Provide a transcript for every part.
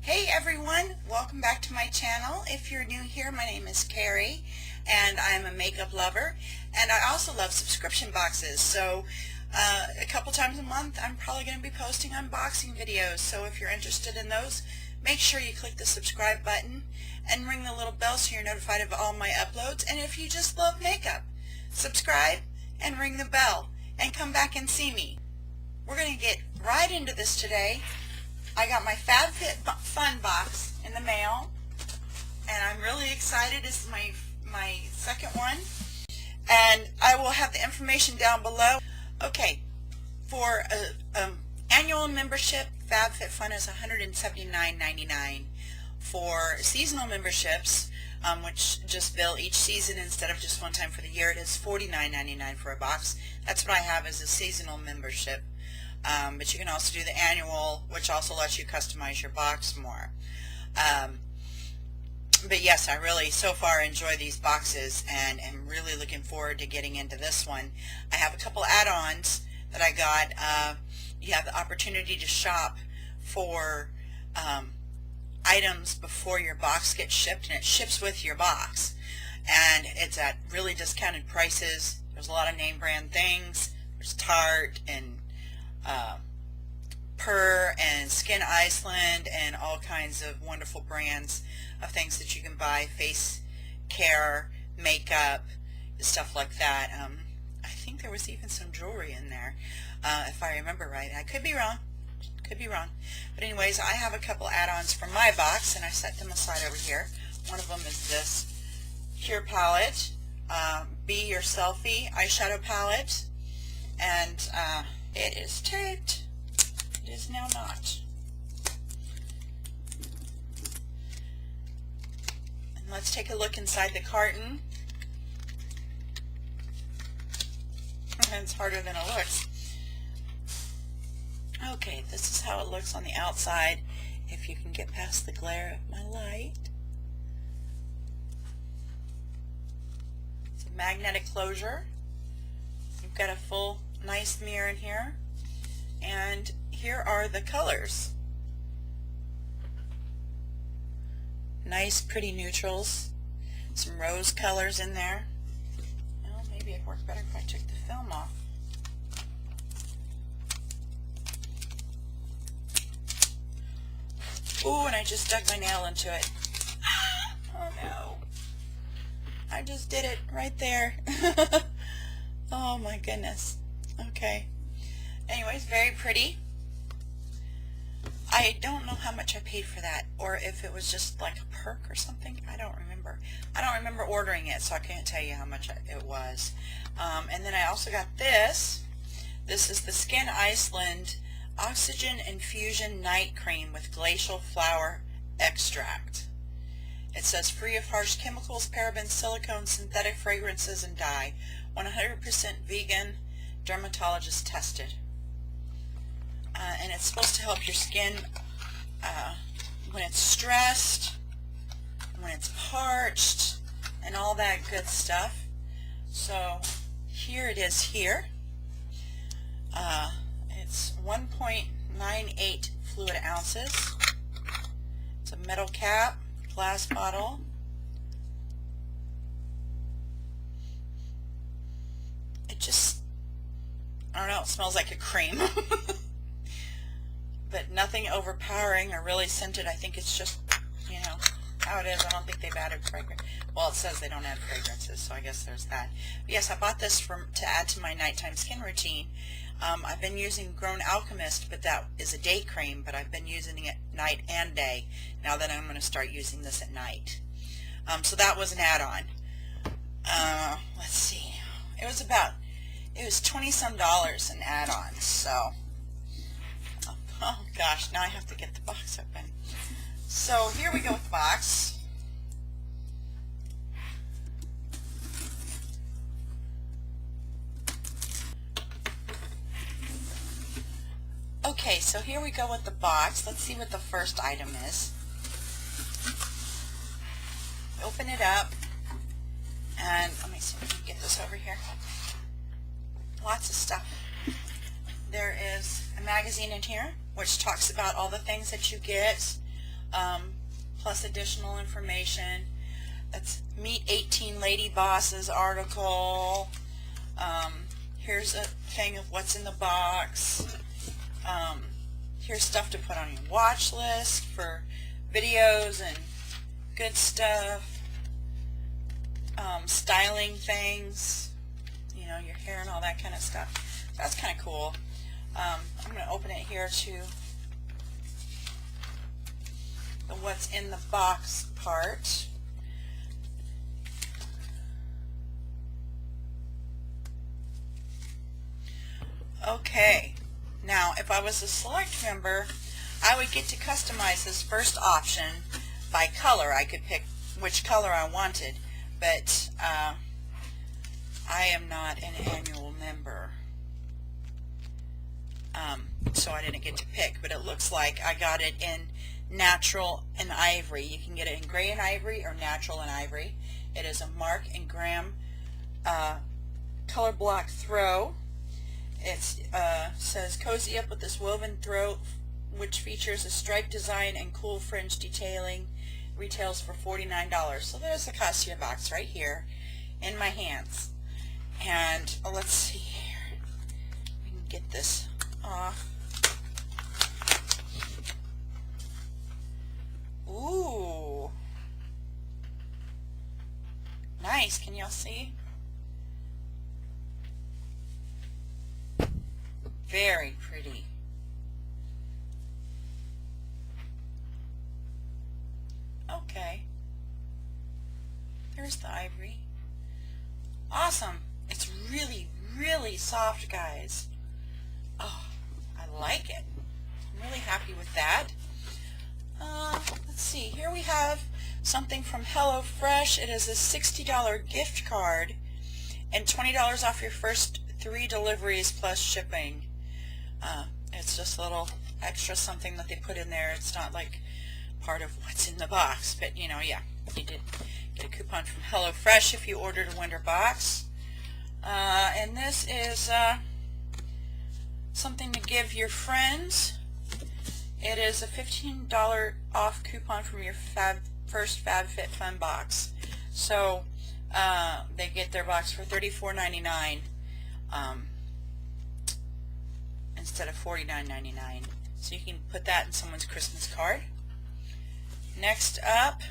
Hey everyone, welcome back to my channel. If you're new here, my name is Carrie and I'm a makeup lover, and I also love subscription boxes. So a couple times a month I'm probably going to be posting unboxing videos, so if you're interested in those, make sure you click the subscribe button and ring the little bell so you're notified of all my uploads. And if you just love makeup, subscribe and ring the bell and come back and see me. We're going to get right into this today. I got my FabFitFun box in the mail, and I'm really excited. This is my second one, and I will have the information down below. Okay, for an annual membership, FabFitFun is $179.99. For seasonal memberships, which just bill each season instead of just one time for the year, it is $49.99 for a box. That's what I have as a seasonal membership. But you can also do the annual, which also lets you customize your box more. But yes, I really so far enjoy these boxes and am really looking forward to getting into this one. I have a couple add-ons that I got. You have the opportunity to shop for items before your box gets shipped, and it ships with your box. And it's at really discounted prices. There's a lot of name brand things. There's Tarte and Purr and Skin Iceland and all kinds of wonderful brands of things that you can buy, face care, makeup, stuff like that. I think there was even some jewelry in there, if I remember right. I could be wrong. But anyways, I have a couple add-ons from my box, and I set them aside over here. One of them is this Pure Palette, Be Your Selfie eyeshadow palette, and it is taped. It is now not. And let's take a look inside the carton. It's harder than it looks. Okay, this is how it looks on the outside, if you can get past the glare of my light. It's a magnetic closure. You've got a full nice mirror in here, and here are the colors. Nice pretty neutrals, some rose colors in there. Well, maybe it'd work better if I took the film off. Ooh, and I just dug my nail into it. Oh no, I just did it right there. Oh my goodness. Okay. Anyways, very pretty. I don't know how much I paid for that, or if it was just like a perk or something. I don't remember. I don't remember ordering it, so I can't tell you how much it was. And then I also got this. This is the Skin Iceland Oxygen Infusion Night Cream with Glacial Flower Extract. It says free of harsh chemicals, parabens, silicone, synthetic fragrances, and dye. 100% vegan, dermatologist tested. And it's supposed to help your skin when it's stressed, when it's parched, and all that good stuff. So here it is here. It's 1.98 fluid ounces. It's a metal cap, glass bottle. It just, I don't know, it smells like a cream. But nothing overpowering or really scented. I think it's just, you know, how it is. I don't think they've added fragrance. Well, it says they don't add fragrances, so I guess there's that. But yes, I bought this to add to my nighttime skin routine. I've been using Grown Alchemist, but that is a day cream, but I've been using it night and day. Now that I'm going to start using this at night. So that was an add-on. Let's see. It was 20-some dollars an add-on, so. Oh gosh, now I have to get the box open. So here we go with the box. Okay, so here we go with the box. Let's see what the first item is. Open it up, and let me see if we can get this over here. Lots of stuff. There is a magazine in here which talks about all the things that you get plus additional information. That's Meet 18 Lady Bosses article. Here's a thing of what's in the box. Here's stuff to put on your watch list for videos and good stuff. Styling things, you know, your hair and all that kind of stuff. That's kind of cool. I'm going to open it here to the what's in the box part. Okay, now if I was a select member, I would get to customize this first option by color. I could pick which color I wanted, but I am not an annual member, so I didn't get to pick, but it looks like I got it in natural and ivory. You can get it in gray and ivory or natural and ivory. It is a Mark and Graham color block throw. It says cozy up with this woven throw, which features a striped design and cool fringe detailing. Retails for $49. So there's the costume box right here in my hands. And let's see here. We can get this off. Ooh. Nice. Can y'all see? Very pretty. Okay. Here's the ivory. Awesome. It's really, really soft, guys. Oh, I like it. I'm really happy with that. Let's see. Here we have something from Hellofresh. It is a $60 gift card and $20 off your first 3 deliveries plus shipping. It's just a little extra something that they put in there. It's not like part of what's in the box, but you know, yeah, you did get a coupon from HelloFresh if you ordered a winter box. And this is something to give your friends. It is a $15 off coupon from your first FabFitFun box. So they get their box for $34.99 instead of $49.99. So you can put that in someone's Christmas card. Next up,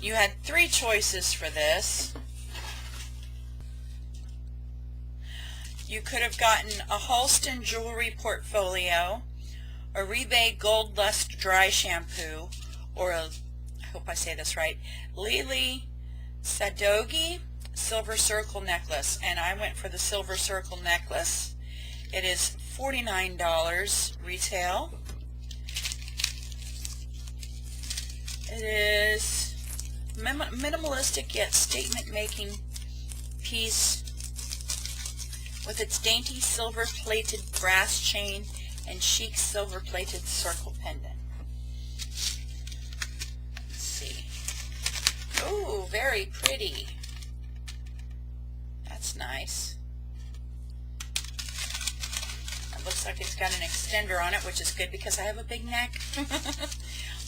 you had 3 choices for this. You could have gotten a Halston jewelry portfolio, a Rebay Gold Lust dry shampoo, or a, I hope I say this right, Lily Sadogi silver circle necklace. And I went for the silver circle necklace. It is $49 retail. It is minimalistic yet statement-making piece with its dainty silver-plated brass chain and chic silver-plated circle pendant. Let's see. Ooh, very pretty. That's nice. It looks like it's got an extender on it, which is good because I have a big neck.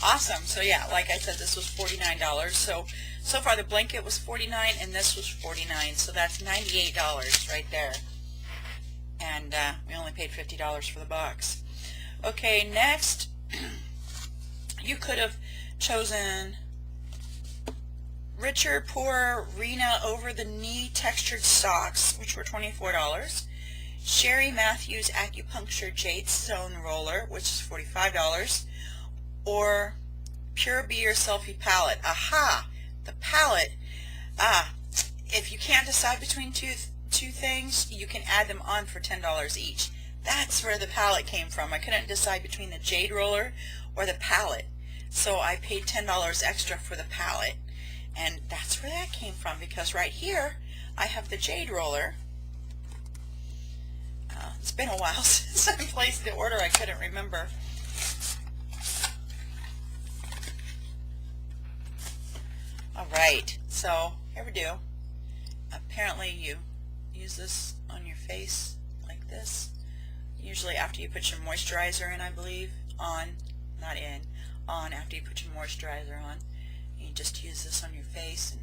Awesome. So yeah, like I said, this was $49. So far the blanket was $49 and this was $49. So that's $98 right there. And we only paid $50 for the box. Okay, next, you could have chosen richer, poorer, Rena over-the-knee textured socks, which were $24. Sherry Matthews Acupuncture Jade Roller, which is $45. Or Pure Be Your Selfie palette. Aha! The palette. If you can't decide between two things, you can add them on for $10 each. That's where the palette came from. I couldn't decide between the Jade Roller or the palette, so I paid $10 extra for the palette, and that's where that came from, because right here I have the Jade Roller. It's been a while since I placed the order. I couldn't remember. Alright, so here we do. Apparently you use this on your face like this, usually after you put your moisturizer in, I believe, on. not on after you put your moisturizer on. You just use this on your face, and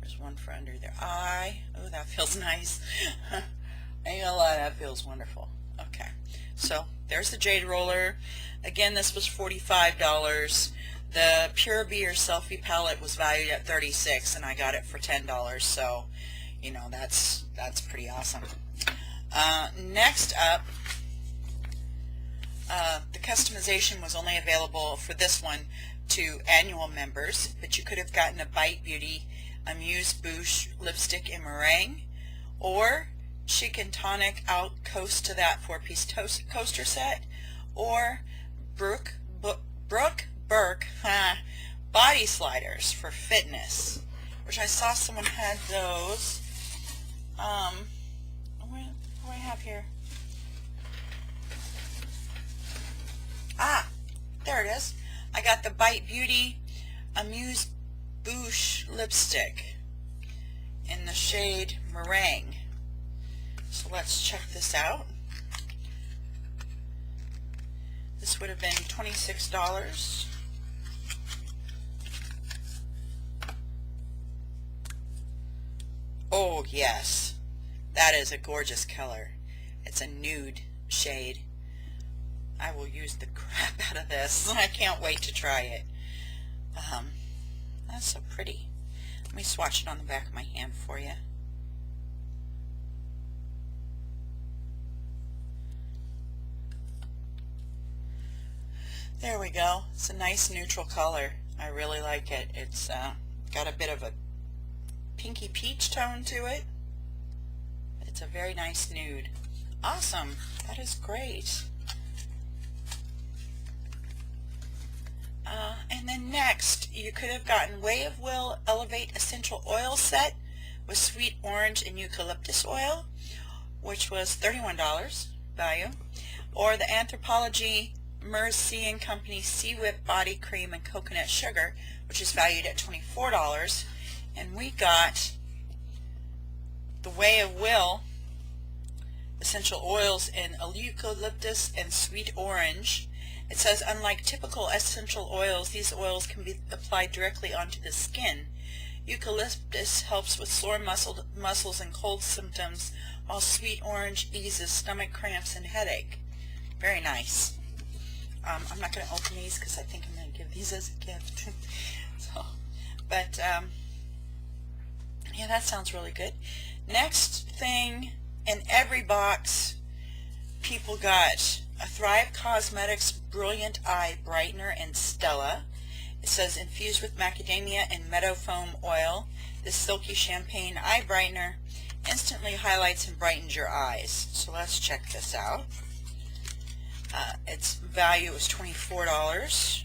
there's one for under the eye. Oh, that feels nice. Ain't gonna lie, that feels wonderful. Okay, so there's the Jade Roller. Again, this was $45. The Pure Be Your Selfie palette was valued at $36, and I got it for $10. So, you know, that's pretty awesome. Next up, the customization was only available for this one to annual members, but you could have gotten a Bite Beauty Amuse-Bouche lipstick in meringue, or Chic and Tonic out Coast to that 4-piece coaster set, or Brooke Burke body sliders for fitness, which I saw someone had those. What do I have here? Ah, there it is. I got the Bite Beauty Amuse-Bouche lipstick in the shade Meringue. So let's check this out. This would have been $26. Oh yes, that is a gorgeous color. It's a nude shade. I will use the crap out of this. I can't wait to try it. That's so pretty. Let me swatch it on the back of my hand for you. There we go. It's a nice neutral color. I really like it. It's got a bit of a pinky peach tone to it. It's a very nice nude. Awesome. That is great. And then next, you could have gotten Way of Will Elevate Essential Oil Set with Sweet Orange and Eucalyptus Oil, which was $31 value, or the Anthropologie Mercy & Company Sea Whip Body Cream and Coconut Sugar, which is valued at $24. And we got the Way of Will Essential Oils in Eucalyptus and Sweet Orange. It says, unlike typical essential oils, these oils can be applied directly onto the skin. Eucalyptus helps with sore muscles and cold symptoms, while Sweet Orange eases stomach cramps and headache. Very nice. I'm not going to open these because I think I'm going to give these as a gift. Yeah, that sounds really good. Next thing, in every box, people got a Thrive Cosmetics Brilliant Eye Brightener in Stella. It says infused with macadamia and meadow foam oil. This silky champagne eye brightener instantly highlights and brightens your eyes. So let's check this out. Its value is $24.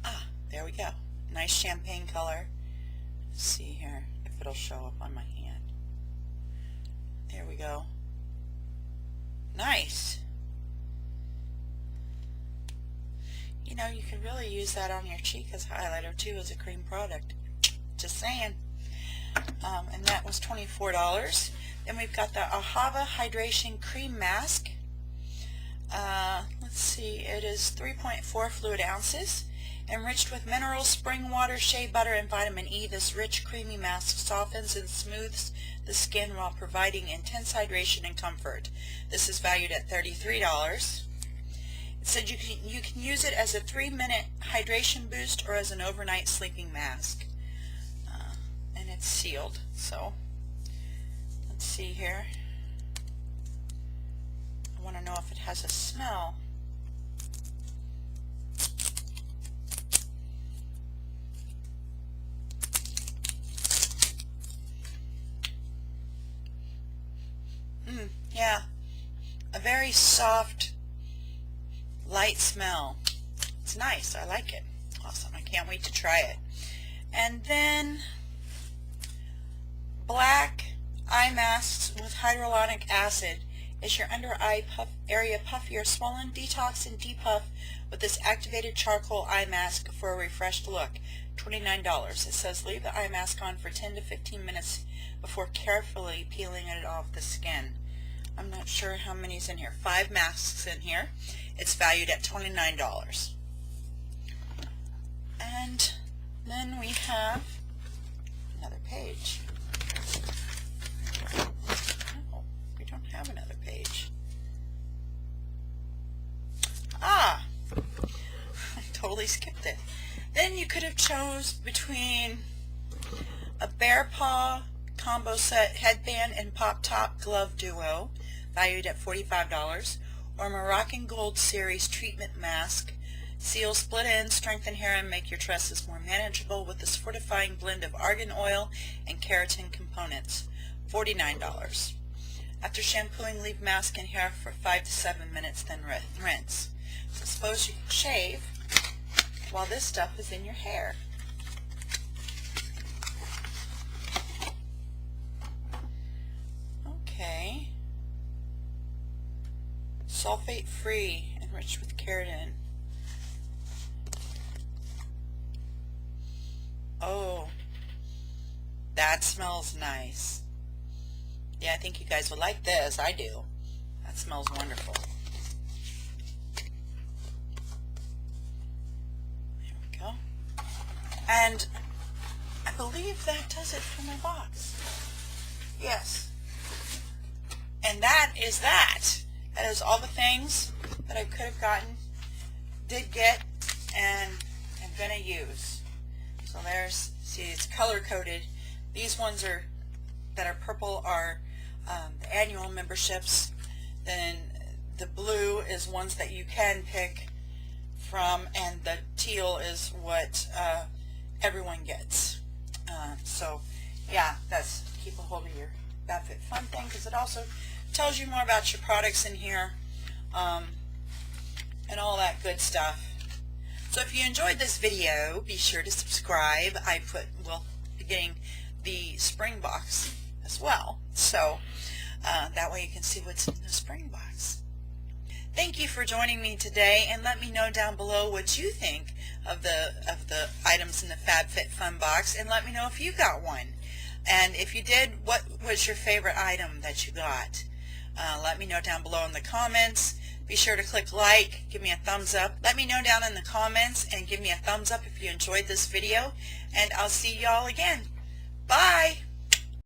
Ah, there we go. Nice champagne color. Let's see here if it'll show up on my hand. There we go. Nice. You know, you could really use that on your cheek as highlighter too, as a cream product. Just saying. And that was $24. Then we've got the Ahava Hydration Cream Mask. Let's see, it is 3.4 fluid ounces. Enriched with mineral spring water, shea butter, and vitamin E, this rich, creamy mask softens and smooths the skin while providing intense hydration and comfort. This is valued at $33. It said you can use it as a 3-minute hydration boost or as an overnight sleeping mask. And it's sealed. So let's see here. I want to know if it has a smell. Yeah, a very soft, light smell. It's nice. I like it. Awesome. I can't wait to try it. And then black eye masks with hyaluronic acid. Is your under eye area puffy or swollen? Detox and depuff with this activated charcoal eye mask for a refreshed look. $29. It says leave the eye mask on for 10 to 15 minutes before carefully peeling it off the skin. I'm not sure how many's in here. 5 masks in here. It's valued at $29. And then we have another page. No, we don't have another page. Ah! I totally skipped it. Then you could have chose between a bear paw combo set headband and pop top glove duo, valued at $45, or Moroccan Gold Series treatment mask. Seal split ends, strengthen hair, and make your tresses more manageable with this fortifying blend of argan oil and keratin components, $49. After shampooing, leave mask and hair for 5 to 7 minutes, then rinse. So suppose you shave while this stuff is in your hair. Okay. Sulfate free, enriched with keratin. Oh, that smells nice. Yeah, I think you guys would like this. I do. That smells wonderful. There we go. And I believe that does it for my box. Yes. And that is that. That is all the things that I could have gotten, did get, and am going to use. So there's, see, it's color coded. These ones are that are purple are the annual memberships. Then the blue is ones that you can pick from, and the teal is what everyone gets. So yeah, that's keep a hold of your FabFitFun thing, because it also tells you more about your products in here and all that good stuff. So if you enjoyed this video, be sure to subscribe. We'll be getting the spring box as well, so that way you can see what's in the spring box. Thank you for joining me today, and let me know down below what you think of the items in the FabFitFun box, and let me know if you got one. And if you did, what was your favorite item that you got? Let me know down below in the comments. Be sure to click like, give me a thumbs up. Let me know down in the comments and give me a thumbs up if you enjoyed this video. And I'll see y'all again. Bye!